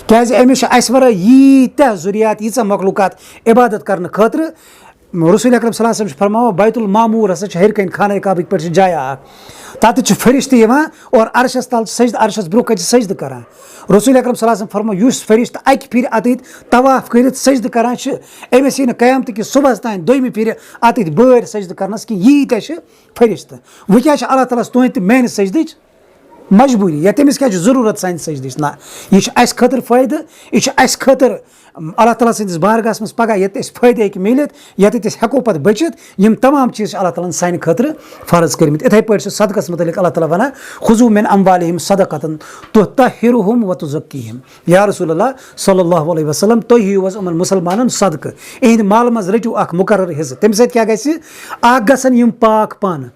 کیازِ أمِس چھُ اَسہِ ورٲے ییٖتیاہ ضروٗریات ییٖژاہ مخلوٗقات عبادت کرنہٕ خٲطرٕ رسول اکرم صلی اللہ علیہ وسلم فرماوان بیت المعمور ہسا چھِ ہیٚرِ کَنۍ خانہ کعبٕکۍ پٮ۪ٹھ چھِ جایا اکھ تَتہِ چھِ فرشتہٕ یِوان اور عرشس تل سجدٕ عرشس برونٛہہ کَنۍ چھِ سجدٕ کران رسول اکرم صلی اللہ علیہ وسلم فرمو یُس فرشتہٕ اکہِ پھِرِ اَتٮ۪تھ طواف کٔرِتھ سجدٕ کران چھِ أمِس یی نہٕ قیامتہٕ کِس صبحس تانۍ دوٚیمہِ پھِرِ اَتٮ۪تھ بٲرۍ سجدٕ کرنس کینٛہہ ییٖتیاہ چھِ فرشتہٕ وۄنۍ کیاہ چھِ اللہ تعالیٰ ہس تُہنٛدِ تہٕ میانہِ سجدٕچ مجبوٗری یا تٔمِس کیاہ چھِ ضروٗرت سانہِ سجدٕچ نہ یہِ چھُ اَسہِ خٲطرٕ فٲیدٕ یہِ چھُ اَسہِ خٲطرٕ اللہ تعالیٰ سٕنٛدِس بارگاہس منٛز پگاہ ییٚتہِ اَسہِ فٲیدٕ ہیٚکہِ میٖلِتھ ییٚتٮ۪تھ أسۍ ہٮ۪کو پتہٕ بٔچِتھ یِم تمام چیٖز چھِ اللہ تعالیٰ ہن سانہِ خٲطرٕ فرض کٔرمٕتۍ یِتھٕے پٲٹھۍ چھُ صدقس متعلق اللہ تعالیٰ ونان خُذوٗ مِن اموالِہِم صدقۃ تُطہِرُہُم وتُزَکِّیہِم یا رسول اللہ صلی اللہ علیہ وسلم تُہۍ ہیٚیِو حظ یِمن مُسلمانن صدقہٕ یِہنٛدِ مالہٕ منٛز رٔٹِو اکھ مُقرر حِصہٕ تمہِ سۭتۍ کیاہ گژھِ اکھ گژھن یِم پاک پانہٕ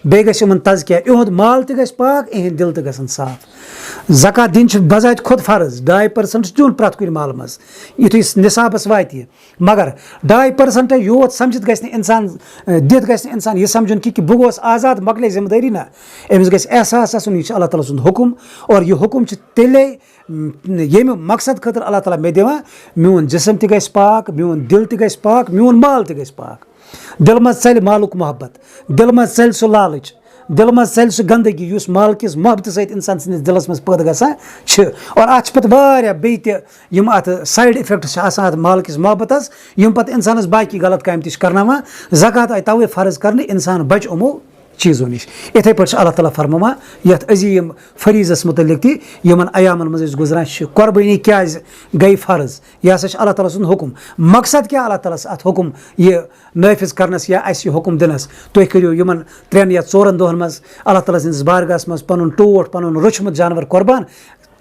بیٚیہِ گژھِ یِمن تزکیہ یِہُنٛد مال تہِ گژھِ پاک یِہنٛدۍ دِل تہِ گژھن صاف زکات دِنۍ چھِ بذاتہِ کھۄتہٕ فرض 2% چھُ دیُن پرٛٮ۪تھ کُنہِ مالہٕ منٛز یُتھُے نِصابس واتہِ مگر 2% یوت سمجھِتھ گژھِ نہٕ اِنسان دِتھ گژھِ نہٕ اِنسان یہِ سمجھُن کہِ بہٕ گوس آزاد مۄکلے ذمہٕ دٲری نہ أمِس گژھِ احساس آسُن یہِ چھُ اللہ تعالیٰ سُنٛد حُکُم اور یہِ حُکُم چھُ تیٚلے ییٚمہِ مقصد خٲطرٕ اللہ تعالیٰ مےٚ دِوان میون جسم تہِ گژھِ پاک میون دِل تہِ گژھِ پاک میون مال تہِ گژھِ پاک دِلہٕ منٛز ژَلہِ مالُک محبت دِلہٕ منٛز ژَلہِ سُہ لالٕچ دِلہٕ منٛز ژَلہِ سُہ گنٛدگی یُس مال کِس محبتہٕ سۭتۍ اِنسان سٕنٛدِس دِلس منٛز پٲدٕ گژھان چھِ اور اَتھ چھِ پَتہٕ واریاہ بیٚیہِ تہِ یِم اَتھ سایڈ اِفٮ۪کٹٕس چھِ آسان اَتھ مال کِس محبتس یِم پَتہٕ اِنسانَس باقٕے غلط کامہِ تہِ چھِ کرناوان زکات آیہِ تَوَے فرض کرنہٕ اِنسان بَچہِ یِمو چیٖزو نِش یِتھَے پٲٹھۍ چھُ اللہ تعالیٰ فرماوان یَتھ عظیٖم فریٖضس متعلق تہِ یِمن ایامن منٛز أسۍ گُزران چھِ قۄربٲنی کیازِ گٔے فرض یہِ ہسا چھُ اللہ تعالیٰ سُنٛد حُکُم مقصد کیاہ اللہ تعالیٰ ہس اَتھ حُکُم یہِ نٲفِظ کرنس یا اَسہِ یہِ حُکُم دِنس تُہۍ کٔرِو یِمن 3 یا 4 دۄہن منٛز اللہ تعالیٰ سٕنٛدِس بارگاہس منٛز پنُن ٹوٹھ پنُن رُچھمُت جانور قۄربان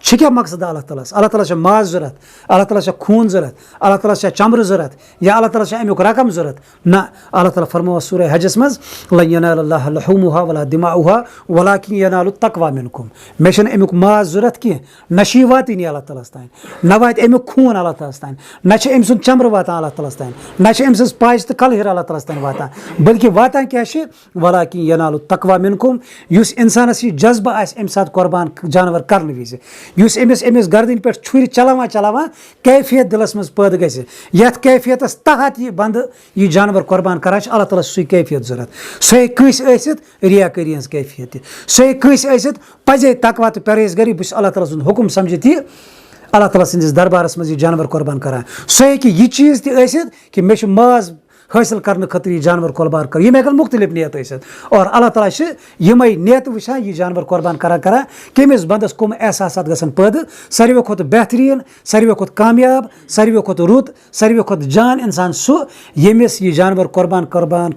چھِ کیاہ مقصد اللہ تعالیٰ ہس اللہ تعالیٰ چھا ماز ضوٚرتھ اللہ تعالیٰ چھا خوٗن ضوٚرتھ اللہ تعالیٰ چھا چمرٕ ضوٚرتھ یا اللہ تعالیٰ چھا امیُک رقم ضوٚرتھ نہ اللہ تعالیٰ فرماوان سورہ حجس منٛز لن ینال اللہ لحومہا ولا دماؤہا ولکن ینال التقویٰ منکم مےٚ چھُنہٕ امیُک ماز ضوٚرتھ کینٛہہ نہ چھِ یہِ واتٲنی اللہ تعالیٰ ہس تانۍ نہ واتہِ امیُک خوٗن اللہ تعالیٰ ہس تانۍ نہ چھِ أمۍ سُنٛد چمرٕ واتان اللہ تعالیٰ ہس تانۍ نہ چھِ أمۍ سٕنٛز پاجہِ تہٕ کلہِر اللہ تعالیٰ ہس تانۍ واتان بٔلکہِ واتان کیاہ چھِ ولکن ینال التقویٰ منکم یُس اِنسانس یہِ جذبہٕ آسہِ اَمہِ ساتہٕ قۄربان جانور کرنہٕ وِزِ یُس أمِس گردٕنۍ پٮ۪ٹھ چھُرِ چلاوان کیفیت دِلس منٛز پٲدٕ گژھِ یتھ کیفیتس تحت یہِ بنٛدٕ یہِ جانور قۄربان کران چھِ اللہ تعالیٰ سُے کیفیت ضوٚرتھ سُہ ہیٚکہِ کٲنٛسہِ ٲسِتھ رِیاکٲری ہٕنٛز کیفیت تہِ سُہ ہیٚکہِ کٲنٛسہِ ٲسِتھ پزے تقوا تہٕ پرہیزگٲری بہٕ چھُس اللہ تعالیٰ سُنٛد حُکُم سمجھِتھ یہِ اللہ تعالیٰ سٕنٛدِس دربارس منٛز یہِ جانور قۄربان کران سُہ ہیٚکہِ یہِ چیٖز تہِ ٲسِتھ کہِ مےٚ چھُ ماز حٲصِل کرنہٕ خٲطرٕ یہِ جانور قۄربان کرُن یِم ہٮ۪کن مُختٔلِف نیت ٲسِتھ اور اللہ تعالیٰ چھِ یِمے نیتہٕ وٕچھان یہِ جانور قۄربان کران کٔمِس بنٛدس کٕم احساسات گژھن پٲدٕ ساروٕے کھۄتہٕ بہتریٖن ساروٕے کھۄتہٕ کامیاب ساروٕے کھۄتہٕ رُت ساروٕے کھۄتہٕ جان اِنسان سُہ ییٚمِس یہِ جانور قۄربان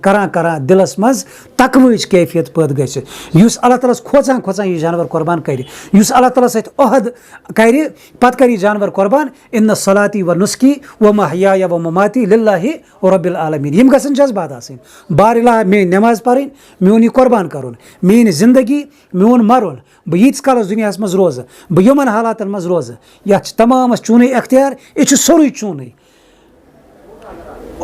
کران دِلس منٛز تقوٕچ کیفیت پٲدٕ گژھِ یُس اللہ تعالیٰ ہس کھوژان یہِ جانور قۄربان کرِ یُس اللہ تعالیٰ سۭتۍ عہد کرِ پتہٕ کرِ یہِ جانور قۄربان اِنَّ صَلَاتِی و نُسکی و مَحْیَایَ و مَمَاتِی لِلّٰہِ رَبِّ العالَمیٖن یِم گژھن جذبات آسٕنۍ بارِاللہ میٲنۍ نٮ۪ماز پرٕنۍ میون یہِ قۄربان کرُن میٲنۍ زندگی میون مرُن بہٕ ییٖتِس کالس دُنیاہس منٛز روزٕ بہٕ یِمن حالاتن منٛز روزٕ یتھ چھِ تمامس چونٕے اختیار یہِ چھُ سورُے چونٕے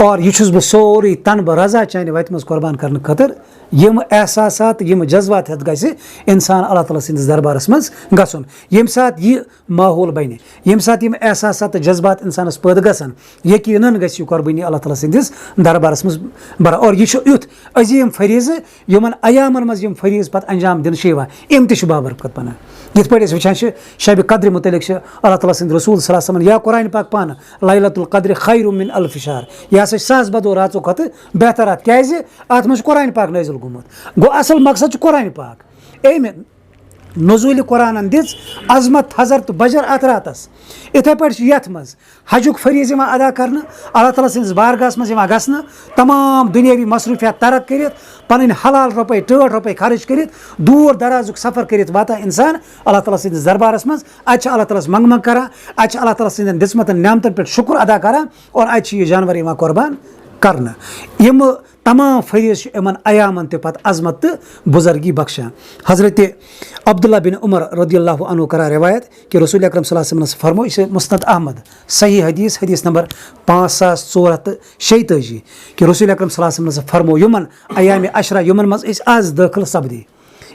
اور یہِ چھُس بہٕ سورُے تن بہٕ رضا چانہِ وتہِ منٛز قۄربان کرنہٕ خٲطرٕ یِم احساسات یِم جذبات ہٮ۪تھ گژھِ اِنسان اللہ تعالیٰ سٕنٛدِس دربارس منٛز گژھُن ییٚمہِ ساتہٕ یہِ ماحول بنہِ ییٚمہِ ساتہٕ یِم احساسات تہٕ جذبات اِنسانس پٲدٕ گژھن یقیٖنن گژھِ یہِ قۄربٲنی اللہ تعالیٰ سٕنٛدِس دربارس منٛز بران اور یہِ چھُ یُتھ عظیٖم فریٖضہٕ یِمن ایامن منٛز یِم فریٖضہٕ پتہٕ انجام دِنہٕ چھِ یِوان یِم تہِ چھِ بابرکت بنان یِتھ پٲٹھۍ أسۍ وٕچھان چھِ شبِ قدرِ متعلق چھِ اللہ تعالیٰ سٕنٛدِ رسوٗل صلی اللہ علیہ وسلم یا قرآنہِ پاک پانہٕ لیلۃ القدرِ خیر من الف شہر یہِ ہسا چھِ 1000 بدو راتو کھۄتہٕ بہتر اتھ کیازِ اتھ منٛز چھُ قرآنہِ پاک نٲزِل گوٚمُت گوٚو اصل مقصد چھُ قرآنہِ پاک أمۍ نزوٗلہِ قرآنن دِژ عظمت تھزر تہٕ بجر اتھ راتس یِتھے پٲٹھۍ چھُ یتھ منٛز حجُک فریٖضہٕ یِوان ادا کرنہٕ اللہ تعالیٰ سٕنٛدِس بارگاہس منٛز یِوان گژھنہٕ تمام دُنیٲوی مصروٗفیات ترک کٔرِتھ پنٕنۍ حلال رۄپے ٹٲٹھ رۄپے خرٕچ کٔرِتھ دوٗر درازُک سفر کٔرِتھ واتان انسان اللہ تعالیٰ سٕنٛدِس دربارس منٛز اتہِ چھِ اللہ تعالیٰ ہس منٛگہٕ کران اتہِ چھِ اللہ تعالیٰ سٕنٛدٮ۪ن دِژمٕتٮ۪ن نعمتن پٮ۪ٹھ شُکر ادا کران اور اتہِ چھِ یہِ جانور یِوان قۄربان کرنہٕ یِمہٕ تمام فریٖض چھِ یِمن ایامن تہِ پتہٕ عظمت تہٕ بُزرگی بخشان حضرت عبداللہ بن عمر رضی اللہ عنہ کران روایت کہ رسول اکرم صلی اللہ علیہ وسلم فرمو یہِ چھِ مُسند احمد صحیح حدیث نمبر 5446 کہ رسول اکرم صلی اللہ علیہ وسلم فرمو یِمن ایامِ عشرہ یِمن منٛز أسۍ آز دٲخل سپدے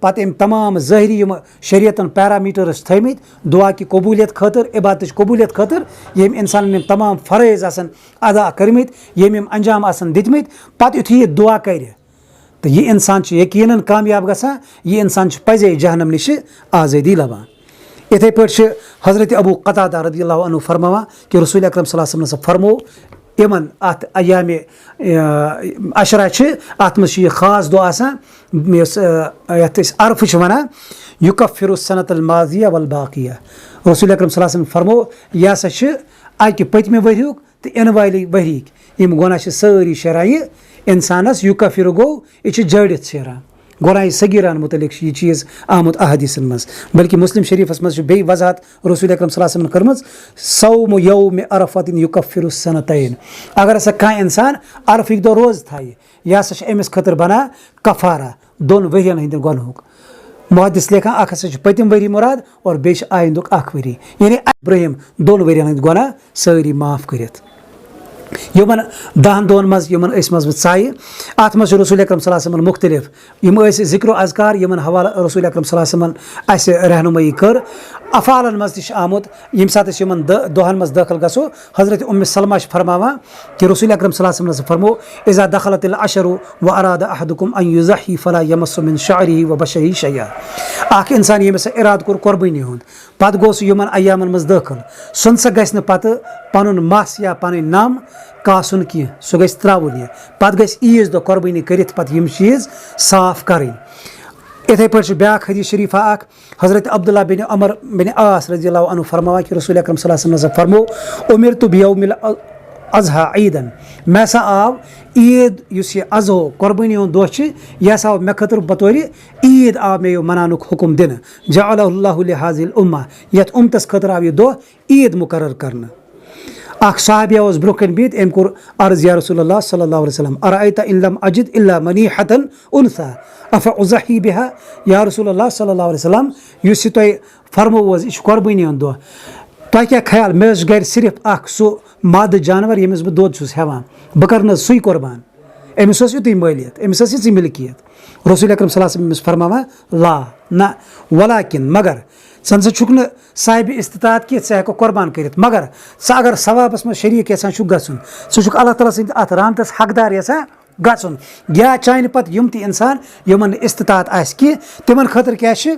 پتہٕ أمۍ تمام ظٲہری یِم شریعتن پیرامیٖٹٲرٕس تھٲیمٕتۍ دُعا کہِ قبوٗلیت خٲطرٕ عبادتٕچ قبوٗلیت خٲطرٕ ییٚمۍ اِنسانن یِم تمام فرٲیض آسن ادا کٔرمٕتۍ ییٚمۍ یِم انجام آسن دِتمٕتۍ پتہٕ یُتھُے یہِ دُعا کرِ تہٕ یہِ اِنسان چھُ یقیٖنن کامیاب گژھان یہِ اِنسان چھُ پزے جہنم نِشہِ آزٲدی لبان یِتھَے پٲٹھۍ چھِ حضرت ابوٗ قتادہ رضی اللہ عنہ فرماوان کہِ رسول اکرم صلی اللہ علیہ وسلم فرمو یِمن اتھ ایامِ عشرہ چھِ اتھ منٛز چھُ یہِ خاص دۄہ آسان یُس یتھ أسۍ عرفہٕ چھِ ونان یُکفِرُ السنۃ الماضیہ والباقیہ رسول اکرم صلی اللہ علیہ وسلم فرمو یہِ ہسا چھِ اکہِ پٔتمہِ ؤریُک تہٕ یِنہٕ والہِ ؤرِیِکۍ یِم گۄناہ چھِ سٲری شیران یہِ اِنسانس یُکفِرُ گوٚو یہِ چھِ جٲڑِتھ شیران گۄناہہِ صغیٖران متعلق چھُ یہِ چیٖز آمُت احادیٖثن منٛز بلکہِ مسلم شریٖفس منٛز چھِ بیٚیہِ وضاحت رسول اکرم صلی اللہ علیہ وسلمن کٔرمٕژ صومُ یومِ عرفۃ یُکفِرُ السنتین اگر ہسا کانٛہہ اِنسان عرفٕکۍ دۄہ روزٕ تھایہِ یہِ ہسا چھِ أمِس خٲطرٕ بنان کفارہ دۄن ؤرین ہٕنٛدِ گۄنہُک محدث لیکھان اکھ ہسا چھُ پٔتِم ؤری مُراد اور بیٚیہِ چھِ آیندُک اکھ ؤری یعنی برٛوہِم دۄن ؤرین ہٕنٛدۍ گۄناہ سٲری معاف کٔرِتھ یِمن 10 دۄہن منٛز یِمن أسۍ منٛز وۄنۍ ژایہِ اتھ منٛز چھُ رسول اکرم صلی اللہ علیہ وسلم مختلف یِم ٲسۍ ذِکر و اذکار یِمن حوالہٕ رسول اکرم صلی اللہ علیہ وسلمن اَسہِ رہنُمٲیی کٔر افعالن منٛز تہِ چھُ آمُت ییٚمہِ ساتہٕ أسۍ یِمن دۄہن منٛز دٲخل گژھو حضرت سلمہ چھِ فرماوان کہِ رسول اکرم صلی اللہ علیہ وسلم فرمو اذا دخلت العشر واراد احدکم ان یضحی فلا یمس من شعرہ وبشرہ شیئا اکھ اِنسان ییٚمِس سا ارادٕ کوٚر قۄربٲنی ہُنٛد پتہٕ گوٚو سُہ یِمن ایامن منٛز دٲخل سُہ نسا گژھِ نہٕ پتہٕ پنُن مس یا پنٕنۍ نم کاسُن کینٛہہ سُہ گژھِ ترٛاوُن یہِ پتہٕ گژھِ عیٖذ دۄہ قۄربٲنی کٔرِتھ پتہٕ یِم چیٖز صاف کَرٕنۍ یِتھَے پٲٹھۍ چھُ بیٛاکھ حدیٖث شریٖفہ اکھ حضرت عبداللہ بن عمر بن عاص رضی اللہ عنہ فرماوان کہِ رسول اکرم صلی اللہ علیہ وسلم فرمو اُمرتُ بیومِ الاضحیٰ عیٖدن مےٚ ہسا آو عیٖد یُس یہِ اضحو قۄربٲنی ہُنٛد دۄہ چھِ یہِ ہسا آو مےٚ خٲطرٕ بطورِ عیٖد آو مےٚ یہِ مناونُک حُکُم دِنہٕ جعلہ اللہ لہٰذِی الامہ یتھ اُمتس خٲطرٕ آو یہِ دۄہ عیٖد مُقرر کرنہٕ اکھ صحابیہ اوس برونٛہہ کنہِ بِہِتھ أمۍ کوٚر عرض یا رسول اللہ صلی اللہ علیہ وسلم ارأیت ان لم اجد الا منیحة انثى افاضحی بها یا رسول اللہ صلی اللہ علیہ وسلم یُس یہِ تۄہہِ فرمووٕ یہِ چھُ قۄربٲنی ہُنٛد دۄہ تۄہہِ کیٛاہ خیال مےٚ اوس گرِ صرف اکھ سُہ مادٕ جانور ییٚمِس بہٕ دۄد چھُس ہٮ۪وان بہٕ کرٕ نہٕ حظ سُے قۄربان أمِس اوس یُتُے مٲلِیت أمِس ٲس یِژٕے مِلکِیت رسول اکرم صلی اللہ علیہ وسلم أمِس فرماوان لا نہ ولاکِن مگر ژٕ نسا چھُکھ نہٕ صاحبِ استطاعت کہِ ژٕ ہٮ۪ککھ قۄربان کٔرِتھ مگر ژٕ اگر ثوابس منٛز شریٖک یژھان چھُکھ گژھُن ژٕ چھُکھ اللہ تعالیٰ سٕنٛدِ اتھ رحمتس حقدار یژھان گژھُن یا چانہِ پتہٕ یِم تہِ اِنسان یِمن نہٕ استطاعت آسہِ کینٛہہ تِمن خٲطرٕ کیٛاہ چھِ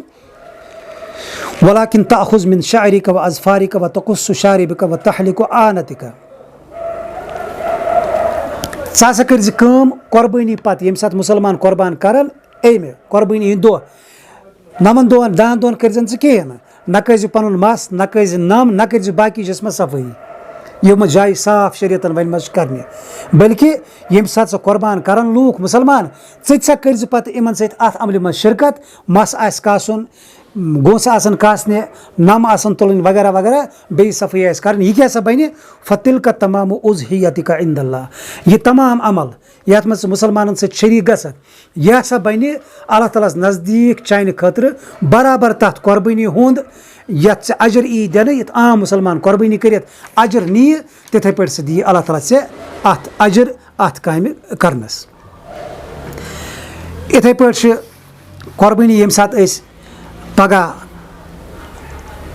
ولاکِن تأخذ من شعرِک و اظفارِک و تقص شاربک و تحلق آنتک ژٕ ہسا کٔرۍ زِ کٲم قۄربٲنی پتہٕ ییٚمہِ ساتہٕ مُسلمان قۄربان کرن اَمہِ قۄربٲنی ہٕنٛدۍ دۄہ 9 دۄہن 10 دۄہن کٔرۍ زن ژٕ کِہیٖنۍ نہ کٔرۍ زِ پنُن مس نہ کٔرۍ زِ نم نہ کٔرۍ زِ باقٕے جسمس صفٲیی یِم جایہِ صاف شریعتن وۄنۍ منٛز چھِ کرنہِ بلکہِ ییٚمہِ ساتہٕ سۄ قۄربان کرن لوٗکھ مُسلمان ژٕ تہِ سا کٔرۍ زِ پتہٕ یِمن سۭتۍ اتھ عملہِ منٛز شرکت مس آسہِ کاسُن گوٚنٛسہٕ آسن کاسنہِ نم آسن تُلٕنۍ وغیرہ وغیرہ بیٚیہِ صفٲیی آسہِ کرٕنۍ یہِ کیٛاہ سا بنہِ فتِلکا تمام اُضحیتِکا عند اللہ یہِ تمام عمل یتھ منٛز ژٕ مُسلمانن سۭتۍ شریٖک گژھکھ یہِ ہسا بنہِ اللہ تعالیٰ ہس نزدیٖک چانہِ خٲطرٕ برابر تتھ قۄربٲنی ہُنٛد یتھ ژےٚ اجر یی دِنہٕ یتھ عام مُسلمان قۄربٲنی کٔرِتھ اجر نِیہِ تِتھٕے پٲٹھۍ سُہ دِیہِ اللہ تعالیٰ ژےٚ اتھ اجر اتھ کامہِ کرنس یِتھٕے پٲٹھۍ چھِ قۄربٲنی ییٚمہِ ساتہٕ أسۍ پگاہ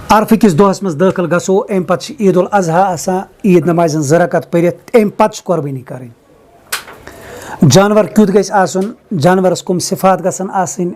عرفہٕ کِس دۄہس منٛز دٲخل گژھو امہِ پتہٕ چھِ عید الاضحیٰ آسان عید نمازِ ہٕنٛز 2 رکعت پٔرِتھ امہِ پتہٕ چھِ قۄربٲنی کرٕنۍ جانور کیُتھ گژھِ آسُن جانورس کٕم صفات گژھن آسٕنۍ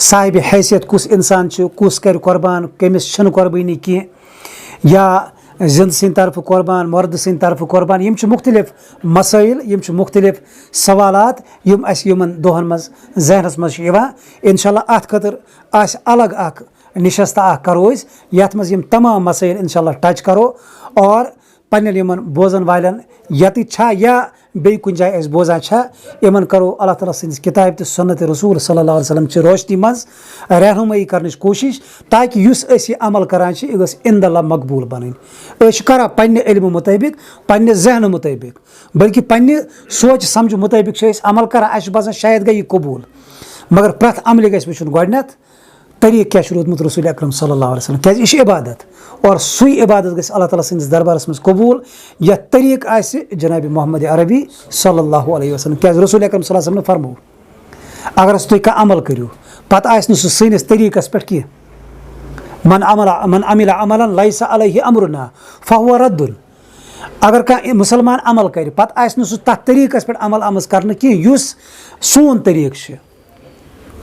صاحبِ حیثیت کُس اِنسان چھُ کُس کرِ قۄربان کٔمِس چھنہٕ قۄربٲنی کینٛہہ یا زِندٕ سٕنٛدِ طرفہٕ قۄربان مردٕ سٕنٛدِ طرفہٕ قۄربان یِم چھِ مختلف مسٲیل یِم چھِ مختلف سوالات یِم اَسہِ یِمن دۄہن منٛز ذہنس منٛز چھِ یِوان انشاء اللہ اتھ خٲطرٕ آسہِ الگ اکھ نِشستہ اکھ کرو أسۍ یتھ منٛز یِم تمام مسٲیل انشاء اللہ ٹچ کرو اور پننٮ۪ن یِمن بوزن والٮ۪ن ییٚتہِ چھا یا بیٚیہِ کُنہِ جایہِ أسۍ بوزان چھا یِمن کرو اللہ تعالیٰ سٕنٛدِس کِتابہِ تہٕ سُنتِ رسوٗل صلی اللہ علیہ وسلم چہِ روشنی منٛز رہنُمٲیی کرنٕچ کوٗشش تاکہِ یُس أسۍ یہِ عمل کران چھِ یہِ گٔژھ عند اللہ مقبوٗل بنٕنۍ أسۍ چھِ کران پننہِ علمہٕ مُطٲبق پننہِ ذہنہٕ مُطٲبق بلکہِ پننہِ سونٛچہِ سمجھِ مُطٲبق چھِ أسۍ عمل کران اَسہِ چھُ باسان شاید گٔے یہِ قبوٗل مگر پرٛٮ۪تھ عملہِ گژھِ وٕچھُن گۄڈنٮ۪تھ طریٖقہٕ کیٛاہ چھُ روٗدمُت رسول اکرم صلی اللہ علیہ وسلم کیٛازِ یہِ چھِ عبادت اور سُے عبادت گژھِ اللہ تعالیٰ سٕنٛدِس دربارس منٛز قبوٗل یتھ طریٖقہٕ آسہِ جنابِ محمد عربی صلی اللہ علیہ وسلم کیٛازِ رسول اکرم صلی اللہ علیہ وسلم فرمو اگر تُہۍ کانٛہہ عمل کٔرِو پَتہٕ آسہِ نہٕ سُہ سٲنِس طریٖقَس پٮ۪ٹھ کینٛہہ من عمل عملا لیس علیہ امرنا فہو ردُن اگر کانٛہہ مُسلمان عمل کَرِ پَتہٕ آسہِ نہٕ سُہ تَتھ طریٖقَس پٮ۪ٹھ عمل آمٕژ کَرنہٕ کینٛہہ یُس سون طریٖقہٕ چھُ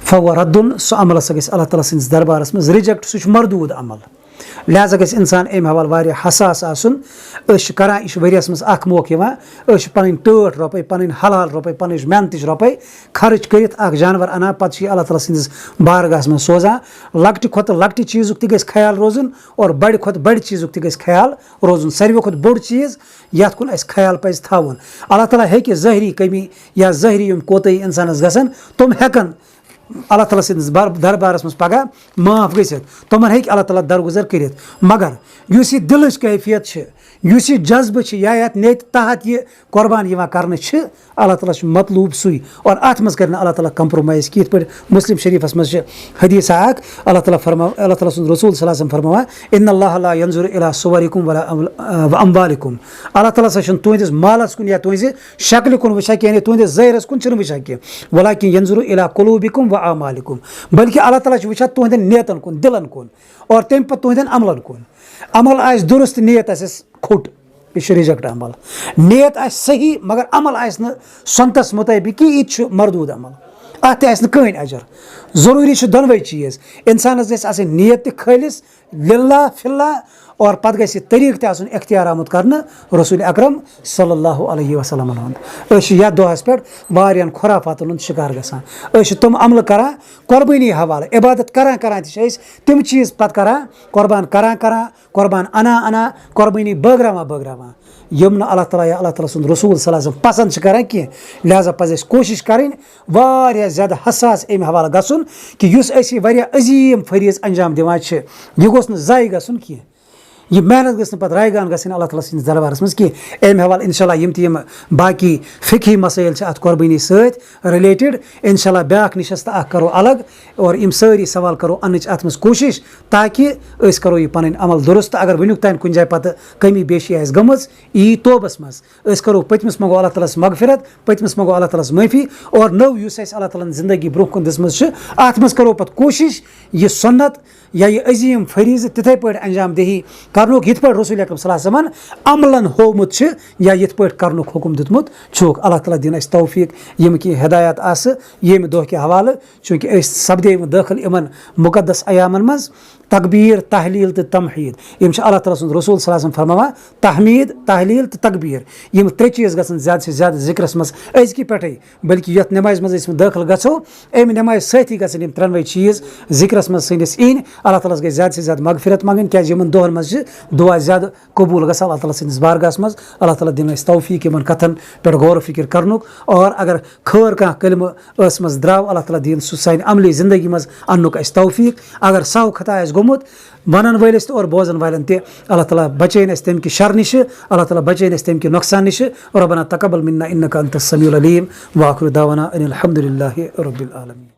فہو ردُن سُہ عمل ہسا گژھِ اللہ تعالیٰ سٕنٛدِس دربارَس منٛز رِجَکٹ سُہ چھُ مردوٗد عمل لہذا گژھِ اِنسان اَمہِ حوالہٕ واریاہ حساس آسُن أسۍ چھِ کَران یہِ چھُ ؤریَس منٛز اَکھ موقعہٕ یِوان أسۍ چھِ پَنٕنۍ ٹٲٹھ رۄپَے پَنٕنۍ حلال رۄپَے پَنٕنۍ محنتٕچ رۄپَے خرٕچ کٔرِتھ اَکھ جانوَر اَنان پَتہٕ چھِ یہِ اللہ تعالیٰ سٕنٛدِس بارگاہَس منٛز سوزان لۄکٹہِ کھۄتہٕ لۄکٹہِ چیٖزُک تہِ گژھِ خیال روزُن اور بَڑِ کھۄتہٕ بَڑِ چیٖزُک تہِ گژھِ خیال روزُن ساروی کھۄتہٕ بوٚڑ چیٖز یَتھ کُن اَسہِ خیال پَزِ تھاوُن اللہ تعالیٰ ہیٚکہِ ظٲہری کٔمی یا ظٲہری یِم کوتٲہی اِنسانَس گژھن تِم ہٮ۪کَن اللہ تعالیٰ سٕنٛدِس دربارَس منٛز پگاہ معاف گٔژھِتھ تِمَن ہیٚکہِ اللہ تعالیٰ درگُزر کٔرِتھ مگر یُس یہِ دِلٕچ کیفیت چھِ یُس یہِ جذبہٕ چھِ یا یَتھ نیتہِ تحت یہِ قۄربان یِوان کَرنہٕ چھِ اللہ تعالیٰ چھُ مطلوٗب سُے اور اَتھ منٛز کَرِ نہٕ اللہ تعالیٰ کَمپرٛومایز کہِ یِتھ پٲٹھۍ مُسلِم شریٖفَس منٛز چھِ حدیثہ اَکھ اللہ تعالیٰ سُنٛد رسوٗل صلی اللہ علیہ وسلم فرماوان اِنَّ اللّٰهَ لَا يَنظُرُ إِلَىٰ صُوَرِكُمْ وَلَا أَمْوَالِكُمْ اللہ تعالیٰ ہسا چھُنہٕ تُہنٛدِس مالَس کُن یا تُہنٛزِ شکلہِ کُن وٕچھان کینٛہہ یا تُہنٛدِس ظٲہرَس کُن چھِنہٕ وٕچھان کینٛہہ وَلَٰكِن يَنظُرُ إِلَىٰ قُلوٗبِكُمْ وَأَعْمَالِكُم بلکہِ اللہ تعالیٰ چھُ وٕچھان تُہنٛدٮ۪ن نیتَن کُن دِلَن کُن اور تمہِ پَتہٕ تُہنٛدٮ۪ن عملَن کُن عمل آسہِ دُرُست نیت آسٮ۪س کھوٚٹ یہِ چھُ رِجَکٹ عمل نیت آسہِ صحیح مگر عمل آسہِ نہٕ سۄنتَس مُطٲبِق کینٛہہ یہِ تہِ چھُ مردوٗد عمل اَتھ تہِ آسہِ نہٕ کٕہٕنۍ اجر ضروٗری چھُ دۄنوَے چیٖز اِنسانَس گژھِ آسٕنۍ نیت تہِ خٲلِص لِلہ فِلہ اور پَتہٕ گژھِ یہِ طریٖقہٕ تہِ آسُن اختیار آمُت کَرنہٕ رسوٗلِ اکرم صلی اللہ علیہ وسلمَن ہُنٛد أسۍ چھِ یَتھ دۄہَس پٮ۪ٹھ واریاہَن خُرافاتَن ہُنٛد شِکار گژھان أسۍ چھِ تِم عملہٕ کَران قۄربٲنی حوالہٕ عبادت کَران تہِ چھِ أسۍ تِم چیٖز پَتہٕ کَران کَران قۄربان اَنان قۄربٲنی بٲگراوان یِم نہٕ اللہ تعالیٰ یا اللہ تعالیٰ سُنٛد رسوٗل صلی اللہ علیہ وسلم پَسنٛد چھِ کَران کینٛہہ لہٰذا پَزِ اَسہِ کوٗشِش کَرٕنۍ واریاہ زیادٕ حساس اَمہِ حوالہٕ گژھُن کہِ یُس أسۍ یہِ واریاہ عظیٖم فریٖض انجام دِوان چھِ یہِ گوٚژھ نہٕ ضایع گژھُن کینٛہہ یہِ محنت گٔژھ نہٕ پَتہٕ رایگان گژھٕنۍ اللہ تعالیٰ سٕنٛدِس دربارَس منٛز کینٛہہ اَمہِ حوالہٕ اِنشاء اللہ یِم تہِ یِم باقٕے فِقہی مسٲیِل چھِ اَتھ قۄربٲنی سۭتۍ رِلیٹِڈ اِنشاء اللہ بیٛاکھ نِشستہٕ اَکھ کَرو الگ اور یِم سٲری سوال کَرو اَننٕچ اَتھ منٛز کوٗشِش تاکہِ أسۍ کَرو یہِ پَنٕنۍ عمل دُرُست اگر وٕنیُک تانۍ کُنہِ جایہِ پَتہٕ کٔمی بیشی آسہِ گٔمٕژ یی توبَس منٛز أسۍ کَرو پٔتمِس منٛگو اللہ تعالیٰ ہَس مغفرت پٔتمِس منٛگو اللہ تعالیٰ ہَس معٲفی اور نٔو یُس اَسہِ اللہ تعالیٰ ہَن زندگی برونٛہہ کُن دِژمٕژ چھِ اَتھ منٛز کَرو پَتہٕ کوٗشِش یہِ سُنت یا یہِ عظیٖم فریٖضہٕ تِتھَے پٲٹھۍ انجام دہی کَرنُک یِتھ پٲٹھۍ رسوٗل اکرم صلی اللہ علیہ وسلمَن عملن ہوومُت چھِ یا یِتھ پٲٹھۍ کَرنُک حُکُم دیُتمُت چھُکھ اللہ تعالیٰ دِن اَسہِ توفیٖق یِم کینٛہہ ہدایات آسہٕ ییٚمہِ دۄہ کہِ حوالہٕ چوٗنٛکہِ أسۍ سپدے وۄنۍ دٲخل یِمن مُقدس ایامن منٛز تقبیٖر تحلیٖل تہٕ تمحیٖد یِم چھِ اللہ تعالیٰ سُنٛد رسوٗل صلی اللہ علیہ وسلم فرماوان تحمیٖد تحلیٖل تہٕ تقبیٖر یِم ترٛےٚ چیٖز گژھن زیادٕ سے زیادٕ ذِکرَس منٛز أزکہِ پٮ۪ٹھَے بلکہِ یَتھ نٮ۪مازِ منٛز أسۍ وۄنۍ دٲخل گژھو اَمہِ نٮ۪مازِ سۭتی گژھن یِم ترٛٮ۪نوَے چیٖز ذِکرَس منٛز سٲنِس یِنۍ اللہ تعالیٰ ہَس گژھِ زیادٕ سے زیادٕ مغفرت منٛگٕنۍ کیٛازِ یِمن دۄہَن منٛز چھِ دُعا زیادٕ قبوٗل گژھان اللہ تعالیٰ سٕنٛدِس بارگاہَس منٛز اللہ تعالیٰ دِن اَسہِ توفیٖق یِمن کَتھن پٮ۪ٹھ غور و فِکر کَرنُک اور اگر خٲر کانٛہہ کلمہٕ ٲس منٛز درٛاو اللہ تعالیٰ دِن سُہ سانہِ عملی زندگی منٛز اَننُک اَسہِ توفیٖق اگر سہو خطا آسہِ گوٚمُت وَنن وٲلِس تہِ اور بوزن والٮ۪ن تہِ اللہ تعالیٰ بچٲیِن اَسہِ تَمہِ کہِ شر نِشہِ اللہ تعالیٰ بچٲیِن اَسہِ تَمہِ کہِ نۄقصان نِشہِ ربنا تقبل منا انك انت السميع العليم واخر دعوانا ان الحمد لله رب العالمين.